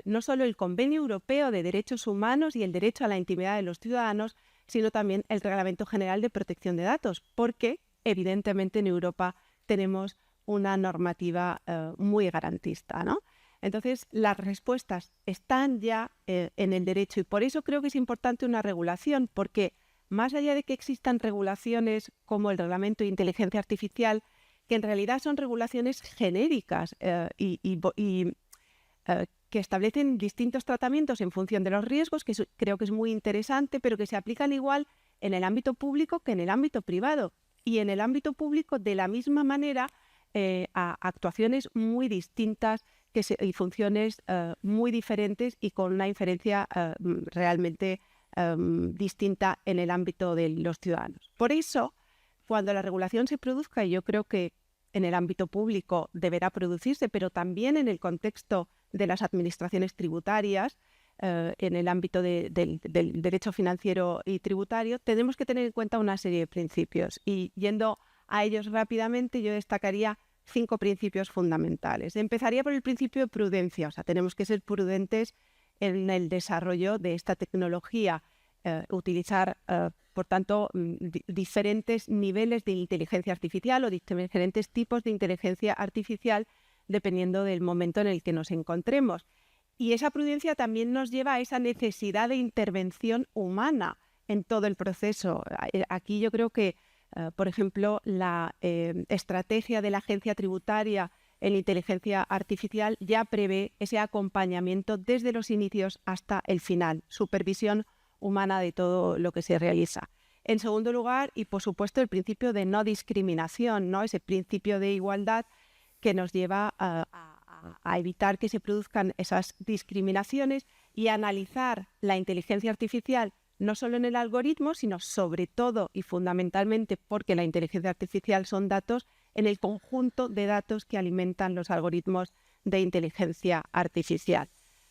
no solo el Convenio Europeo de Derechos Humanos y el derecho a la intimidad de los ciudadanos, sino también el Reglamento General de Protección de Datos, porque evidentemente en Europa tenemos una normativa muy garantista, ¿no? Entonces, las respuestas están ya en el derecho, y por eso creo que es importante una regulación, porque más allá de que existan regulaciones como el Reglamento de Inteligencia Artificial, que en realidad son regulaciones genéricas que establecen distintos tratamientos en función de los riesgos, que creo que es muy interesante, pero que se aplican igual en el ámbito público que en el ámbito privado. Y en el ámbito público, de la misma manera, a actuaciones muy distintas y funciones muy diferentes y con una inferencia realmente distinta en el ámbito de los ciudadanos. Por eso, cuando la regulación se produzca, y yo creo que en el ámbito público deberá producirse, pero también en el contexto de las administraciones tributarias, en el ámbito del derecho financiero y tributario, tenemos que tener en cuenta una serie de principios. Y yendo a ellos rápidamente, yo destacaría 5 principios fundamentales. Empezaría por el principio de prudencia. O sea, tenemos que ser prudentes en el desarrollo de esta tecnología, utilizar, por tanto, diferentes niveles de inteligencia artificial o diferentes tipos de inteligencia artificial dependiendo del momento en el que nos encontremos. Y esa prudencia también nos lleva a esa necesidad de intervención humana en todo el proceso. Aquí yo creo que Por ejemplo, la estrategia de la agencia tributaria en inteligencia artificial ya prevé ese acompañamiento desde los inicios hasta el final, supervisión humana de todo lo que se realiza. En segundo lugar, y por supuesto, el principio de no discriminación, ¿no? Ese principio de igualdad que nos lleva a evitar que se produzcan esas discriminaciones y a analizar la inteligencia artificial no solo en el algoritmo, sino sobre todo y fundamentalmente, porque la inteligencia artificial son datos, en el conjunto de datos que alimentan los algoritmos de inteligencia artificial.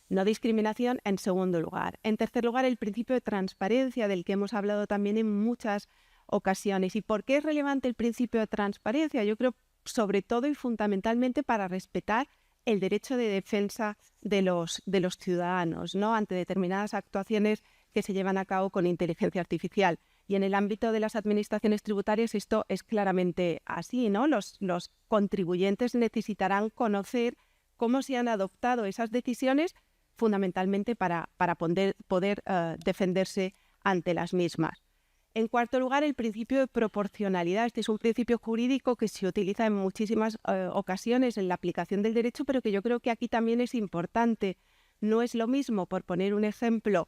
No discriminación en segundo lugar. En tercer lugar, el principio de transparencia, del que hemos hablado también en muchas ocasiones. ¿Y por qué es relevante el principio de transparencia? Yo creo sobre todo y fundamentalmente para respetar el derecho de defensa de los ciudadanos, ¿no? Ante determinadas actuaciones que se llevan a cabo con inteligencia artificial. Y en el ámbito de las administraciones tributarias esto es claramente así, ¿no? Los contribuyentes necesitarán conocer cómo se han adoptado esas decisiones fundamentalmente para poder defenderse ante las mismas. En cuarto lugar, el principio de proporcionalidad. Este es un principio jurídico que se utiliza en muchísimas ocasiones en la aplicación del derecho, pero que yo creo que aquí también es importante. No es lo mismo, por poner un ejemplo,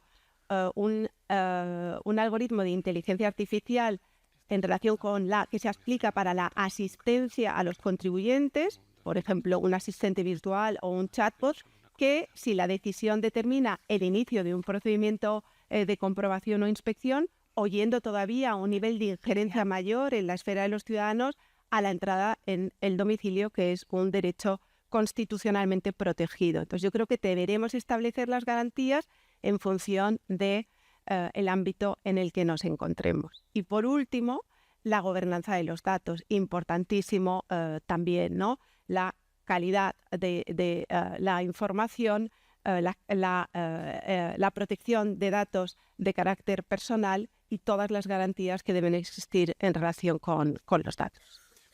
un algoritmo de inteligencia artificial en relación con la que se aplica para la asistencia a los contribuyentes, por ejemplo, un asistente virtual o un chatbot, que si la decisión determina el inicio de un procedimiento de comprobación o inspección, o yendo todavía a un nivel de injerencia mayor en la esfera de los ciudadanos a la entrada en el domicilio, que es un derecho constitucionalmente protegido. Entonces, yo creo que deberemos establecer las garantías en función de el ámbito en el que nos encontremos. Y por último, la gobernanza de los datos, importantísimo también, ¿no? La calidad de la información, la protección de datos de carácter personal y todas las garantías que deben existir en relación con los datos.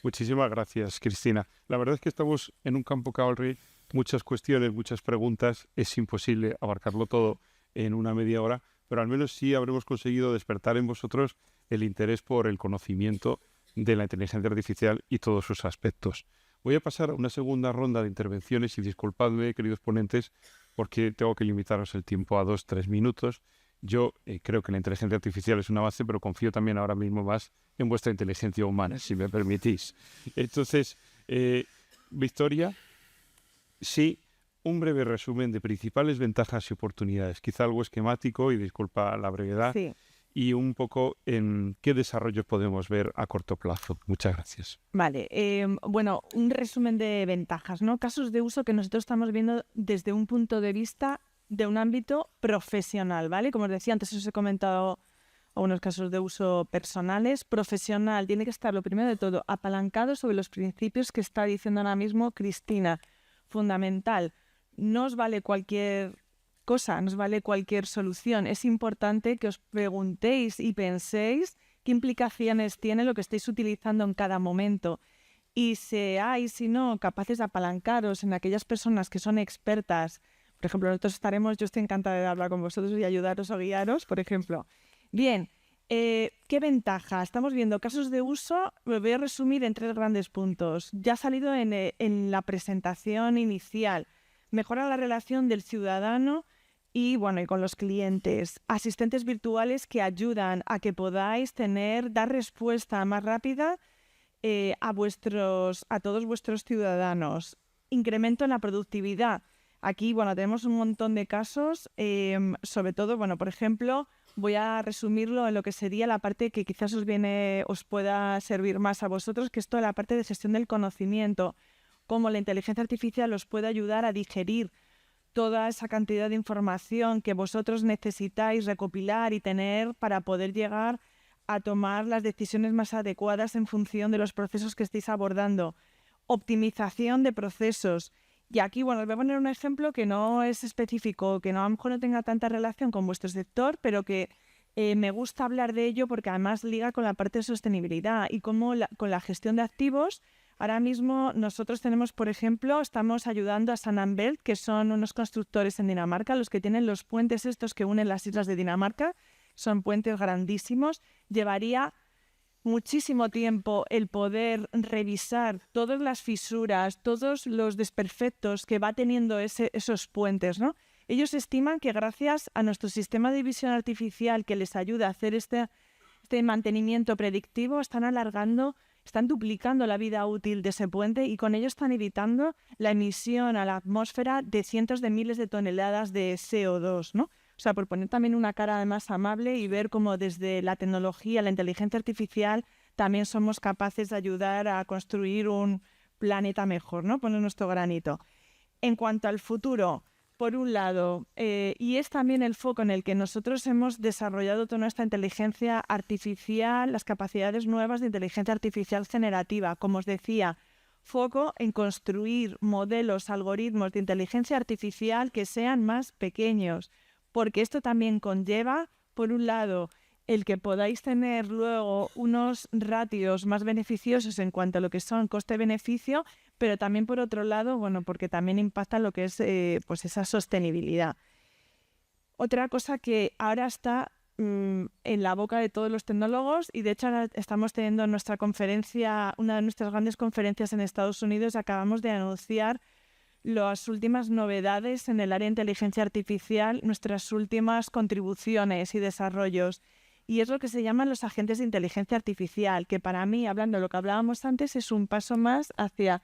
Muchísimas gracias, Cristina. La verdad es que estamos en un campo, Caolri, muchas cuestiones, muchas preguntas. Es imposible abarcarlo todo en una media hora, pero al menos sí habremos conseguido despertar en vosotros el interés por el conocimiento de la inteligencia artificial y todos sus aspectos. Voy a pasar a una segunda ronda de intervenciones y disculpadme, queridos ponentes, porque tengo que limitaros el tiempo a 2-3 minutos. Yo creo que la inteligencia artificial es un avance, pero confío también ahora mismo más en vuestra inteligencia humana, si me permitís. Entonces, Victoria, sí, un breve resumen de principales ventajas y oportunidades, quizá algo esquemático, y disculpa la brevedad, Sí. y un poco en qué desarrollos podemos ver a corto plazo. Muchas gracias. Vale, bueno, un resumen de ventajas, ¿no? Casos de uso que nosotros estamos viendo desde un punto de vista de un ámbito profesional, ¿vale? Como os decía antes, os he comentado algunos casos de uso personales. Profesional tiene que estar, lo primero de todo, apalancado sobre los principios que está diciendo ahora mismo Cristina. Fundamental. No os vale cualquier cosa, no os vale cualquier solución. Es importante que os preguntéis y penséis qué implicaciones tiene lo que estáis utilizando en cada momento. Y seáis, si no, capaces de apalancaros en aquellas personas que son expertas. Por ejemplo, yo estoy encantada de hablar con vosotros y ayudaros o guiaros, por ejemplo. Bien, ¿qué ventaja? Estamos viendo casos de uso, lo voy a resumir en 3 grandes puntos. Ya ha salido en la presentación inicial. Mejora la relación del ciudadano y con los clientes. Asistentes virtuales que ayudan a que podáis dar respuesta más rápida a todos vuestros ciudadanos. Incremento en la productividad. Aquí, tenemos un montón de casos, sobre todo, por ejemplo, voy a resumirlo en lo que sería la parte que quizás os pueda servir más a vosotros, que es toda la parte de gestión del conocimiento, cómo la inteligencia artificial os puede ayudar a digerir toda esa cantidad de información que vosotros necesitáis recopilar y tener para poder llegar a tomar las decisiones más adecuadas en función de los procesos que estéis abordando. Optimización de procesos. Y aquí, os voy a poner un ejemplo que no es específico, que a lo mejor no tenga tanta relación con vuestro sector, pero que me gusta hablar de ello porque además liga con la parte de sostenibilidad y cómo con la gestión de activos. Ahora mismo nosotros tenemos, por ejemplo, estamos ayudando a Sanambelt, que son unos constructores en Dinamarca, los que tienen los puentes estos que unen las islas de Dinamarca. Son puentes grandísimos. Llevaría muchísimo tiempo el poder revisar todas las fisuras, todos los desperfectos que va teniendo esos puentes, ¿no? Ellos estiman que gracias a nuestro sistema de visión artificial que les ayuda a hacer este mantenimiento predictivo, están duplicando la vida útil de ese puente y con ello están evitando la emisión a la atmósfera de cientos de miles de toneladas de CO2, ¿no? O sea, por poner también una cara además amable y ver cómo desde la tecnología, la inteligencia artificial, también somos capaces de ayudar a construir un planeta mejor, ¿no? Poner nuestro granito. En cuanto al futuro, por un lado, y es también el foco en el que nosotros hemos desarrollado toda nuestra inteligencia artificial, las capacidades nuevas de inteligencia artificial generativa. Como os decía, foco en construir modelos, algoritmos de inteligencia artificial que sean más pequeños, porque esto también conlleva, por un lado, el que podáis tener luego unos ratios más beneficiosos en cuanto a lo que son coste-beneficio, pero también por otro lado, bueno, porque también impacta lo que es pues esa sostenibilidad. Otra cosa que ahora está en la boca de todos los tecnólogos, y de hecho ahora estamos teniendo nuestra conferencia, una de nuestras grandes conferencias en Estados Unidos, acabamos de anunciar las últimas novedades en el área de inteligencia artificial, nuestras últimas contribuciones y desarrollos. Y es lo que se llaman los agentes de inteligencia artificial, que para mí, hablando de lo que hablábamos antes, es un paso más hacia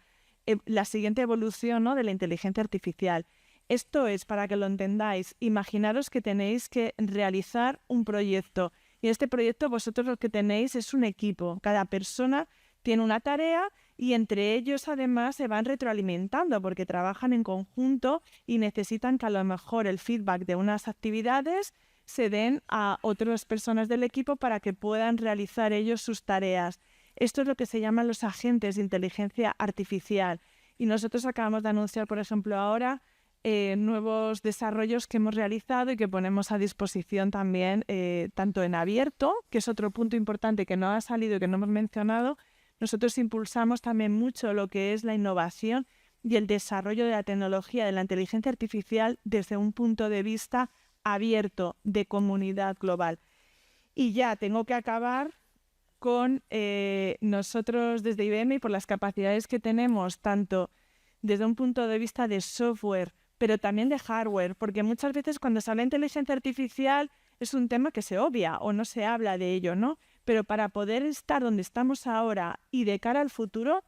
la siguiente evolución, ¿no?, de la inteligencia artificial. Esto es, para que lo entendáis, imaginaros que tenéis que realizar un proyecto. Y en este proyecto vosotros lo que tenéis es un equipo. Cada persona tiene una tarea y entre ellos además se van retroalimentando porque trabajan en conjunto y necesitan que a lo mejor el feedback de unas actividades se den a otras personas del equipo para que puedan realizar ellos sus tareas. Esto es lo que se llaman los agentes de inteligencia artificial. Y nosotros acabamos de anunciar, por ejemplo, ahora nuevos desarrollos que hemos realizado y que ponemos a disposición también, tanto en abierto, que es otro punto importante que no ha salido y que no hemos mencionado. Nosotros impulsamos también mucho lo que es la innovación y el desarrollo de la tecnología de la inteligencia artificial desde un punto de vista abierto de comunidad global. Y ya tengo que acabar con nosotros desde IBM y por las capacidades que tenemos, tanto desde un punto de vista de software, pero también de hardware, porque muchas veces cuando se habla de inteligencia artificial es un tema que se obvia o no se habla de ello, ¿no? Pero para poder estar donde estamos ahora y de cara al futuro,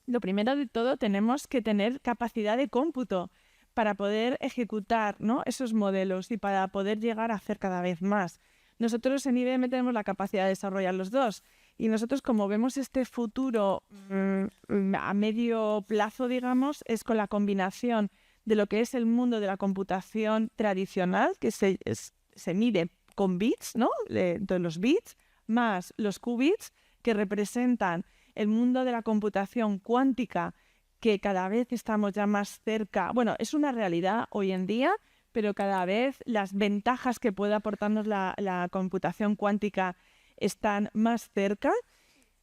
lo primero de todo tenemos que tener capacidad de cómputo para poder ejecutar, ¿no?, esos modelos y para poder llegar a hacer cada vez más. Nosotros en IBM tenemos la capacidad de desarrollar los dos y nosotros, como vemos este futuro a medio plazo, digamos, es con la combinación de lo que es el mundo de la computación tradicional, que se mide con bits, ¿no?, de los bits, más los qubits, que representan el mundo de la computación cuántica, que cada vez estamos ya más cerca. Bueno, es una realidad hoy en día, pero cada vez las ventajas que puede aportarnos la computación cuántica están más cerca,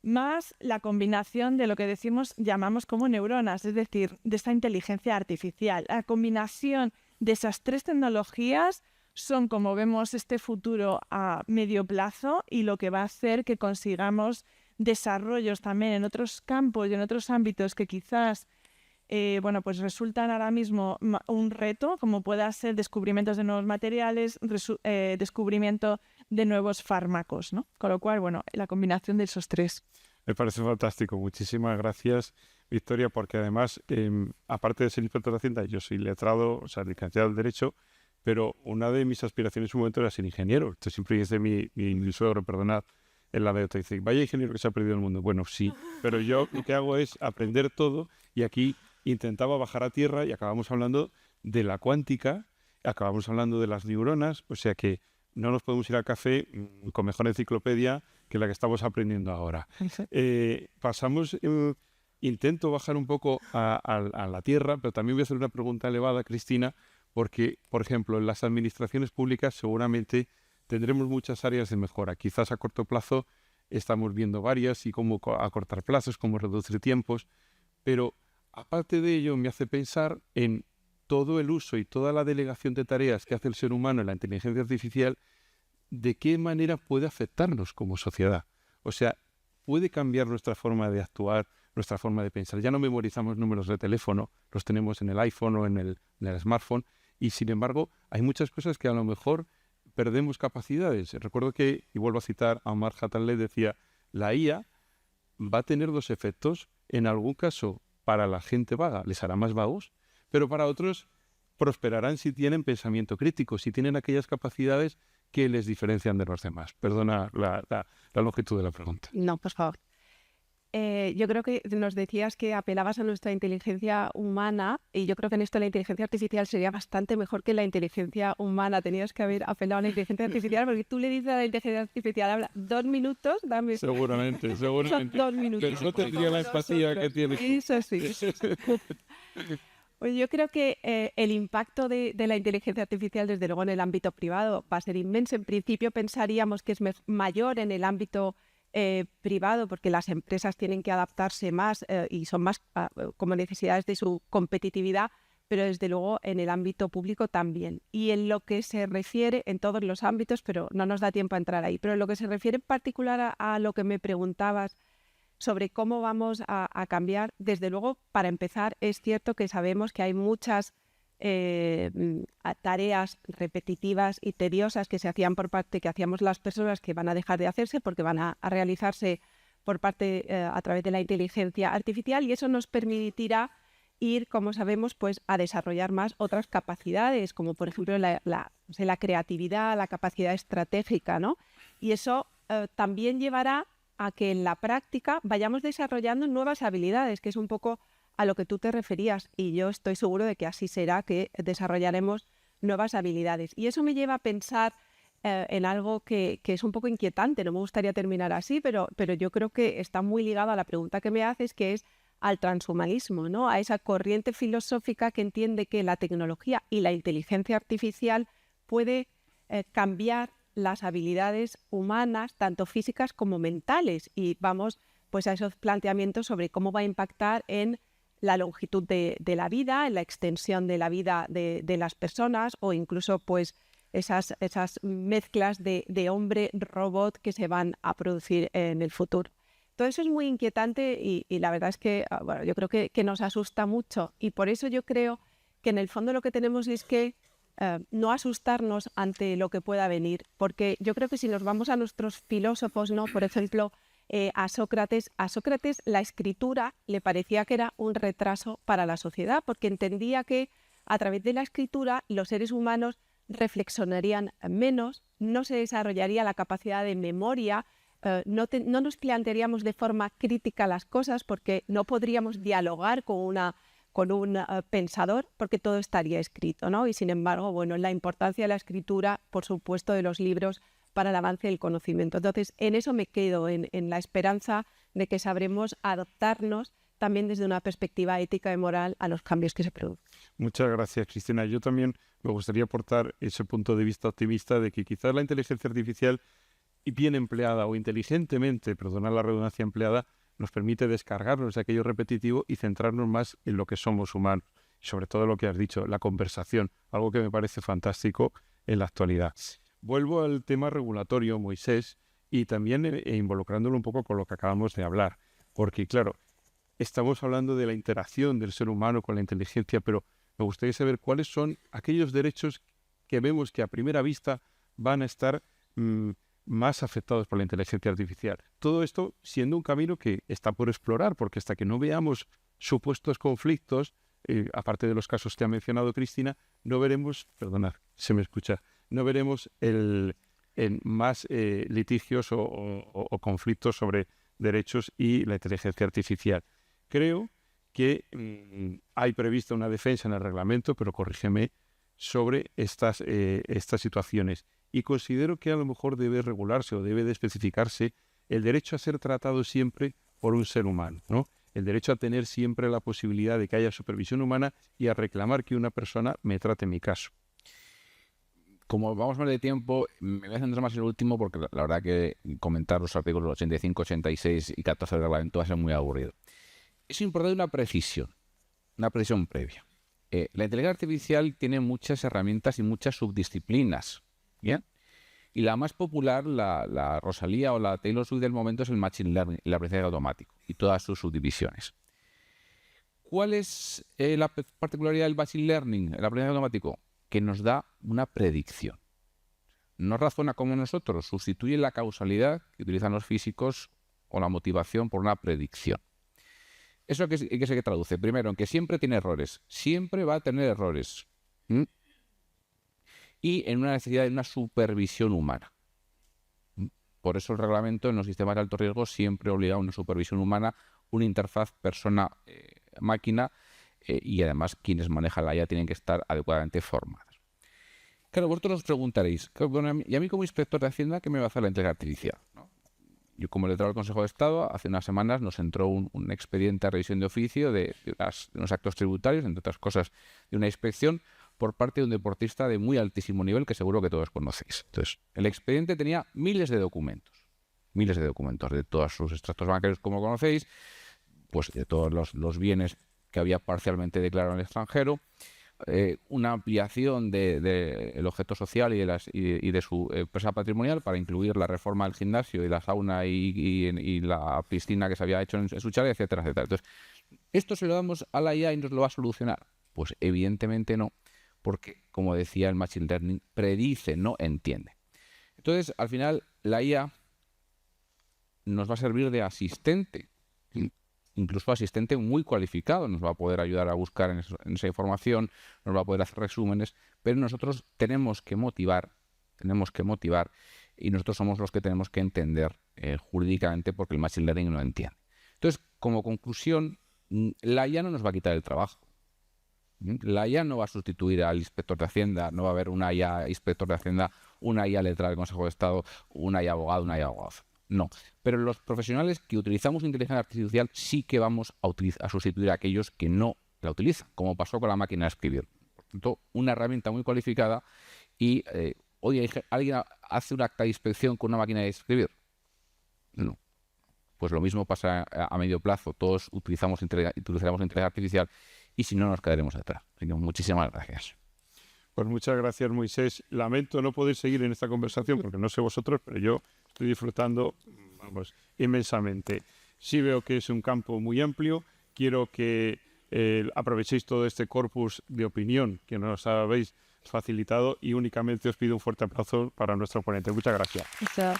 más la combinación de lo que llamamos como neuronas, es decir, de esta inteligencia artificial. La combinación de esas tres tecnologías son, como vemos, este futuro a medio plazo y lo que va a hacer que consigamos desarrollos también en otros campos y en otros ámbitos que quizás pues resultan ahora mismo un reto, como pueda ser descubrimientos de nuevos materiales, descubrimiento de nuevos fármacos, ¿no? Con lo cual, bueno, la combinación de esos tres. Me parece fantástico. Muchísimas gracias, Victoria, porque además, aparte de ser inspector de Hacienda, yo soy letrado, o sea, licenciado en Derecho, pero una de mis aspiraciones en un momento era ser ingeniero. Esto siempre dice mi suegro, perdonad, en la anécdota, dice, vaya ingeniero que se ha perdido el mundo. Bueno, sí, pero yo lo que hago es aprender todo y aquí intentaba bajar a tierra y acabamos hablando de la cuántica, acabamos hablando de las neuronas, o sea que no nos podemos ir al café con mejor enciclopedia que la que estamos aprendiendo ahora. Intento bajar un poco a la tierra, pero también voy a hacer una pregunta elevada, Cristina, porque, por ejemplo, en las administraciones públicas seguramente tendremos muchas áreas de mejora. Quizás a corto plazo estamos viendo varias y cómo acortar plazos, cómo reducir tiempos, pero aparte de ello me hace pensar en todo el uso y toda la delegación de tareas que hace el ser humano en la inteligencia artificial, de qué manera puede afectarnos como sociedad. O sea, puede cambiar nuestra forma de actuar, nuestra forma de pensar. Ya no memorizamos números de teléfono, los tenemos en el iPhone o en el smartphone, y sin embargo hay muchas cosas que a lo mejor perdemos capacidades. Recuerdo que, y vuelvo a citar a Omar Hataley, decía, la IA va a tener dos efectos. En algún caso, para la gente vaga, les hará más vagos, pero para otros prosperarán si tienen pensamiento crítico, si tienen aquellas capacidades que les diferencian de los demás. Perdona la longitud de la pregunta. No, por favor. Yo creo que nos decías que apelabas a nuestra inteligencia humana, y yo creo que en esto la inteligencia artificial sería bastante mejor que la inteligencia humana. Tenías que haber apelado a la inteligencia artificial, porque tú le dices a la inteligencia artificial, habla 2 minutos, dame... Seguramente. Son 2 minutos. Pero no tendría la empatía que tienes. Eso sí. Pues yo creo que el impacto de la inteligencia artificial, desde luego en el ámbito privado, va a ser inmenso. En principio pensaríamos que es mayor en el ámbito privado, porque las empresas tienen que adaptarse más y son más como necesidades de su competitividad, pero desde luego en el ámbito público también. Y en lo que se refiere, en todos los ámbitos, pero no nos da tiempo a entrar ahí, pero en lo que se refiere en particular a lo que me preguntabas sobre cómo vamos a cambiar, desde luego, para empezar, es cierto que sabemos que hay muchas tareas repetitivas y tediosas que se hacían que hacíamos las personas, que van a dejar de hacerse porque van a realizarse por parte a través de la inteligencia artificial, y eso nos permitirá ir, como sabemos, pues a desarrollar más otras capacidades, como por ejemplo la creatividad, la capacidad estratégica, ¿no? Y eso también llevará a que en la práctica vayamos desarrollando nuevas habilidades, que es un poco a lo que tú te referías, y yo estoy seguro de que así será, que desarrollaremos nuevas habilidades. Y eso me lleva a pensar en algo que es un poco inquietante. No me gustaría terminar así, pero yo creo que está muy ligado a la pregunta que me haces, que es al transhumanismo, ¿no? A esa corriente filosófica que entiende que la tecnología y la inteligencia artificial puede cambiar las habilidades humanas, tanto físicas como mentales, y vamos pues a esos planteamientos sobre cómo va a impactar en la longitud de la vida, en la extensión de la vida de las personas, o incluso pues esas mezclas de hombre-robot que se van a producir en el futuro. Todo eso es muy inquietante y la verdad es que bueno, yo creo que nos asusta mucho, y por eso yo creo que en el fondo lo que tenemos es que no asustarnos ante lo que pueda venir, porque yo creo que si nos vamos a nuestros filósofos, ¿no? Por ejemplo, a Sócrates la escritura le parecía que era un retraso para la sociedad, porque entendía que a través de la escritura los seres humanos reflexionarían menos, no se desarrollaría la capacidad de memoria, no nos plantearíamos de forma crítica las cosas, porque no podríamos dialogar con un pensador, porque todo estaría escrito, ¿no? Y sin embargo, bueno, la importancia de la escritura, por supuesto, de los libros para el avance del conocimiento. Entonces, en eso me quedo, en la esperanza de que sabremos adaptarnos también desde una perspectiva ética y moral a los cambios que se producen. Muchas gracias, Cristina. Yo también me gustaría aportar ese punto de vista optimista de que quizás la inteligencia artificial, bien empleada o inteligentemente, perdonad la redundancia, empleada, nos permite descargarnos de aquello repetitivo y centrarnos más en lo que somos humanos. Y sobre todo lo que has dicho, la conversación, algo que me parece fantástico en la actualidad. Vuelvo al tema regulatorio, Moisés, y también involucrándolo un poco con lo que acabamos de hablar. Porque, claro, estamos hablando de la interacción del ser humano con la inteligencia, pero me gustaría saber cuáles son aquellos derechos que vemos que a primera vista van a estar más afectados por la inteligencia artificial. Todo esto siendo un camino que está por explorar, porque hasta que no veamos supuestos conflictos, aparte de los casos que ha mencionado Cristina, no veremos, perdonad, se me escucha, no veremos más litigios o conflictos sobre derechos y la inteligencia artificial. Creo que hay prevista una defensa en el reglamento, pero corrígeme, sobre estas situaciones. Y considero que a lo mejor debe regularse o debe de especificarse el derecho a ser tratado siempre por un ser humano, ¿no? El derecho a tener siempre la posibilidad de que haya supervisión humana y a reclamar que una persona me trate mi caso. Como vamos mal de tiempo, me voy a centrar más en el último, porque la verdad que comentar los artículos 85, 86 y 14 del reglamento va a ser muy aburrido. Es importante una precisión previa. La inteligencia artificial tiene muchas herramientas y muchas subdisciplinas, ¿bien? Y la más popular, la Rosalía o la Taylor Swift del momento, es el Machine Learning, el aprendizaje automático y todas sus subdivisiones. ¿Cuál es la particularidad del Machine Learning, el aprendizaje automático? Que nos da una predicción. No razona como nosotros, sustituye la causalidad que utilizan los físicos o la motivación por una predicción. ¿Eso qué se traduce? Primero, en que siempre tiene errores, siempre va a tener errores. Y en una necesidad de una supervisión humana. Por eso el reglamento en los sistemas de alto riesgo siempre obliga a una supervisión humana, una interfaz persona-máquina, y además quienes manejan la IA tienen que estar adecuadamente formados. Claro, vosotros os preguntaréis, ¿y a mí como inspector de Hacienda qué me va a hacer la inteligencia artificial? ¿No? Yo como letrado del Consejo de Estado, hace unas semanas nos entró un expediente de revisión de oficio de unos actos tributarios, entre otras cosas de una inspección, por parte de un deportista de muy altísimo nivel que seguro que todos conocéis. Entonces, el expediente tenía miles de documentos de todos sus extractos bancarios, como conocéis, pues de todos los bienes que había parcialmente declarado en el extranjero, una ampliación del objeto social y de su empresa patrimonial para incluir la reforma del gimnasio y la sauna y la piscina que se había hecho en su chalet, etcétera, etcétera. Entonces, ¿esto se lo damos a la IA y nos lo va a solucionar? Pues evidentemente no, porque, como decía el Machine Learning, predice, no entiende. Entonces, al final, la IA nos va a servir de asistente, incluso asistente muy cualificado, nos va a poder ayudar a buscar en esa información, nos va a poder hacer resúmenes, pero nosotros tenemos que motivar, y nosotros somos los que tenemos que entender jurídicamente, porque el Machine Learning no entiende. Entonces, como conclusión, la IA no nos va a quitar el trabajo. La IA no va a sustituir al inspector de Hacienda, no va a haber una IA inspector de Hacienda, una IA letrada del Consejo de Estado, una IA abogado, una IA abogado. No. Pero los profesionales que utilizamos inteligencia artificial sí que vamos a sustituir a aquellos que no la utilizan, como pasó con la máquina de escribir. Por tanto, una herramienta muy cualificada y hoy ¿alguien hace un acta de inspección con una máquina de escribir? No. Pues lo mismo pasa a medio plazo. Todos utilizaremos inteligencia artificial y si no nos quedaremos atrás. Así que muchísimas gracias. Pues muchas gracias, Moisés. Lamento no poder seguir en esta conversación porque no sé vosotros, pero yo estoy disfrutando, inmensamente. Sí veo que es un campo muy amplio. Quiero que aprovechéis todo este corpus de opinión que nos habéis facilitado y únicamente os pido un fuerte aplauso para nuestro ponente. Muchas gracias. Chao.